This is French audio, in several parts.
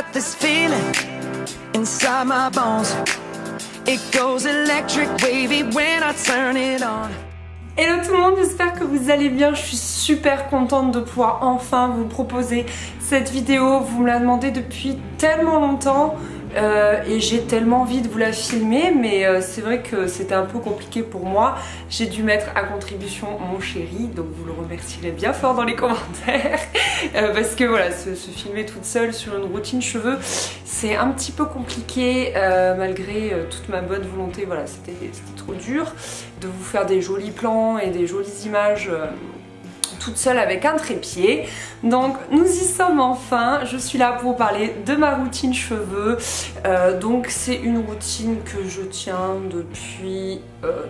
got this feeling inside my bones. It goes electric wavy when I turn it on. Hello tout le monde, j'espère que vous allez bien. Je suis super contente de pouvoir enfin vous proposer cette vidéo. Vous me la demandez depuis tellement longtemps et j'ai tellement envie de vous la filmer, mais c'est vrai que c'était un peu compliqué pour moi. J'ai dû mettre à contribution mon chéri, donc vous le remercierez bien fort dans les commentaires parce que voilà, se filmer toute seule sur une routine cheveux, c'est un petit peu compliqué malgré toute ma bonne volonté. Voilà, c'était trop dur de vous faire des jolis plans et des jolies images toute seule avec un trépied. Donc nous y sommes enfin. Je suis là pour vous parler de ma routine cheveux. Donc c'est une routine que je tiens depuis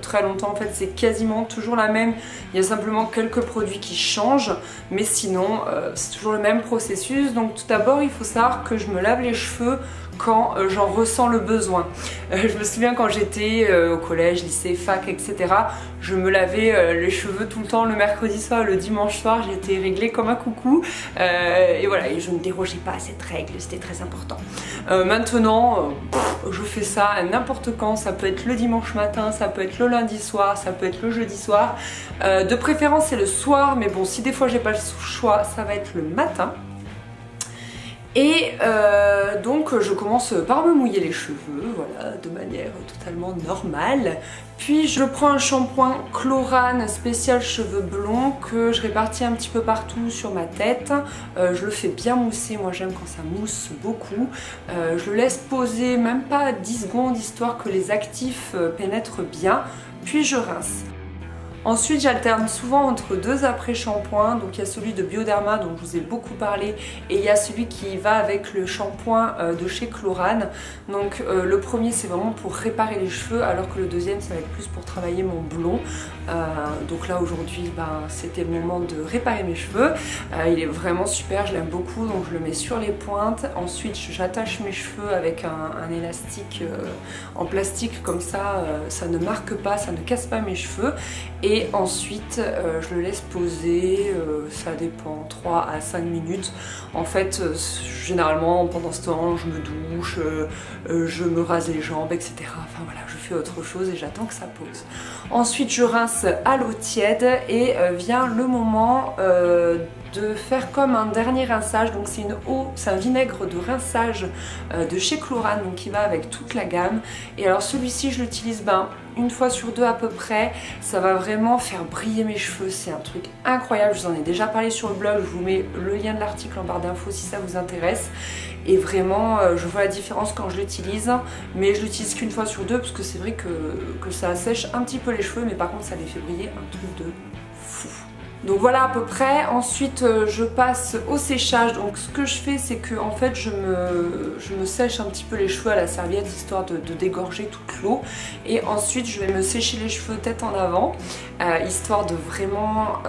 très longtemps. En fait c'est quasiment toujours la même. Il y a simplement quelques produits qui changent, mais sinon c'est toujours le même processus. Donc tout d'abord il faut savoir que je me lave les cheveux quand j'en ressens le besoin. Je me souviens quand j'étais au collège, lycée, fac, etc. Je me lavais les cheveux tout le temps le mercredi soir, le dimanche soir, j'étais réglée comme un coucou. Et voilà, et je ne dérogeais pas à cette règle, c'était très important. Maintenant, je fais ça à n'importe quand, ça peut être le dimanche matin, ça peut être le lundi soir, ça peut être le jeudi soir. De préférence c'est le soir, mais bon, si des fois j'ai pas le choix, ça va être le matin. Et donc je commence par me mouiller les cheveux, voilà, de manière totalement normale. Puis je prends un shampoing Chlorane spécial cheveux blonds que je répartis un petit peu partout sur ma tête. Je le fais bien mousser, moi j'aime quand ça mousse beaucoup. Je le laisse poser même pas 10 secondes histoire que les actifs pénètrent bien. Puis je rince. Ensuite j'alterne souvent entre deux après-shampoings, donc il y a celui de Bioderma dont je vous ai beaucoup parlé et il y a celui qui va avec le shampoing de chez Chlorane. Donc le premier c'est vraiment pour réparer les cheveux alors que le deuxième ça va être plus pour travailler mon blond. Donc là aujourd'hui c'était le moment de réparer mes cheveux. Il est vraiment super, je l'aime beaucoup, donc je le mets sur les pointes. Ensuite j'attache mes cheveux avec un élastique en plastique comme ça, ça ne marque pas, ça ne casse pas mes cheveux. Et ensuite je le laisse poser, ça dépend, 3 à 5 minutes. En fait généralement pendant ce temps je me douche, je me rase les jambes, etc. Enfin voilà, je fais autre chose et j'attends que ça pose. Ensuite je rince à l'eau tiède et vient le moment de faire comme un dernier rinçage. Donc c'est un vinaigre de rinçage de chez Chlorane, donc qui va avec toute la gamme. Et alors celui-ci je l'utilise une fois sur deux à peu près. Ça va vraiment faire briller mes cheveux, c'est un truc incroyable. Je vous en ai déjà parlé sur le blog, je vous mets le lien de l'article en barre d'infos si ça vous intéresse. Et vraiment je vois la différence quand je l'utilise, mais je l'utilise qu'une fois sur deux parce que c'est vrai que ça assèche un petit peu les cheveux, mais par contre ça les fait briller un truc de fou. Donc voilà à peu près. Ensuite je passe au séchage. Donc ce que je fais c'est que en fait je me sèche un petit peu les cheveux à la serviette histoire de dégorger toute l'eau. Et ensuite je vais me sécher les cheveux tête en avant histoire de vraiment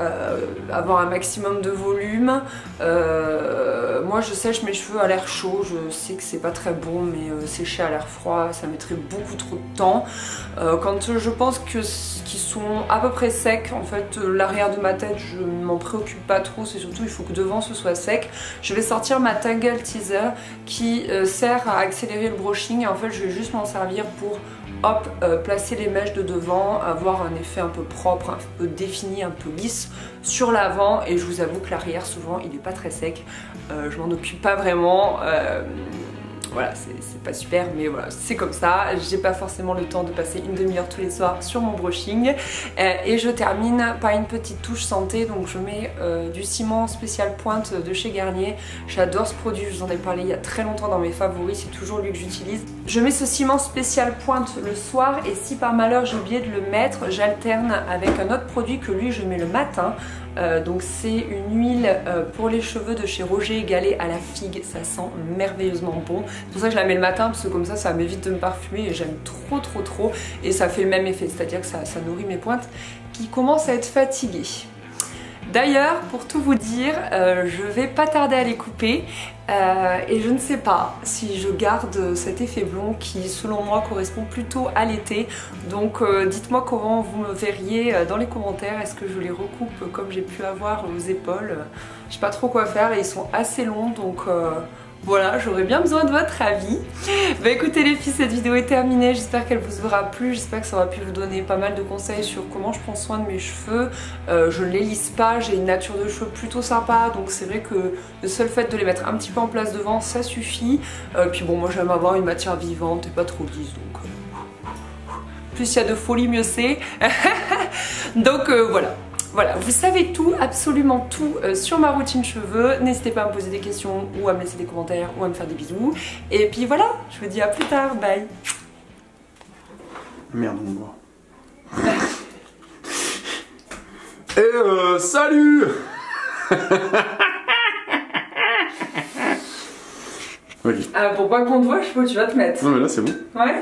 avoir un maximum de volume. Moi je sèche mes cheveux à l'air chaud. Je sais que c'est pas très bon, mais sécher à l'air froid ça mettrait beaucoup trop de temps. Quand je pense qu'ils sont à peu près secs, en fait l'arrière de ma tête je ne m'en préoccupe pas trop, c'est surtout il faut que devant ce soit sec. Je vais sortir ma Tangle Teaser qui sert à accélérer le brushing et en fait je vais juste m'en servir pour hop, placer les mèches de devant, avoir un effet un peu propre, un peu défini, un peu lisse sur l'avant. Et je vous avoue que l'arrière souvent il n'est pas très sec, je m'en occupe pas vraiment. Voilà, c'est pas super, mais voilà, c'est comme ça. J'ai pas forcément le temps de passer une demi-heure tous les soirs sur mon brushing. Et je termine par une petite touche santé. Donc je mets du ciment spécial pointe de chez Garnier. J'adore ce produit, je vous en ai parlé il y a très longtemps dans mes favoris, c'est toujours lui que j'utilise. Je mets ce ciment spécial pointe le soir et si par malheur j'ai oublié de le mettre, j'alterne avec un autre produit que lui je mets le matin. Donc c'est une huile pour les cheveux de chez Roger & Gallet à la figue, ça sent merveilleusement bon. C'est pour ça que je la mets le matin parce que comme ça m'évite de me parfumer et j'aime trop et ça fait le même effet, c'est à dire que ça nourrit mes pointes qui commencent à être fatiguées. D'ailleurs, pour tout vous dire, je vais pas tarder à les couper et je ne sais pas si je garde cet effet blond qui selon moi correspond plutôt à l'été. Donc dites-moi comment vous me verriez dans les commentaires. Est-ce que je les recoupe comme j'ai pu avoir aux épaules? Je sais pas trop quoi faire et ils sont assez longs donc Voilà, j'aurais bien besoin de votre avis. Bah écoutez les filles, cette vidéo est terminée, j'espère qu'elle vous aura plu, j'espère que ça aura pu vous donner pas mal de conseils sur comment je prends soin de mes cheveux. Je ne les lisse pas, j'ai une nature de cheveux plutôt sympa, donc c'est vrai que le seul fait de les mettre un petit peu en place devant, ça suffit. Puis bon, moi j'aime avoir une matière vivante et pas trop lisse, donc plus il y a de folie, mieux c'est. Donc voilà. Voilà, vous savez tout, absolument tout sur ma routine cheveux. N'hésitez pas à me poser des questions ou à me laisser des commentaires ou à me faire des bisous. Et puis voilà, je vous dis à plus tard, bye. Merde, on voit. Salut. Okay. Pour pas qu'on te voit, je sais pas où tu vas te mettre. Non mais là c'est bon. Ouais.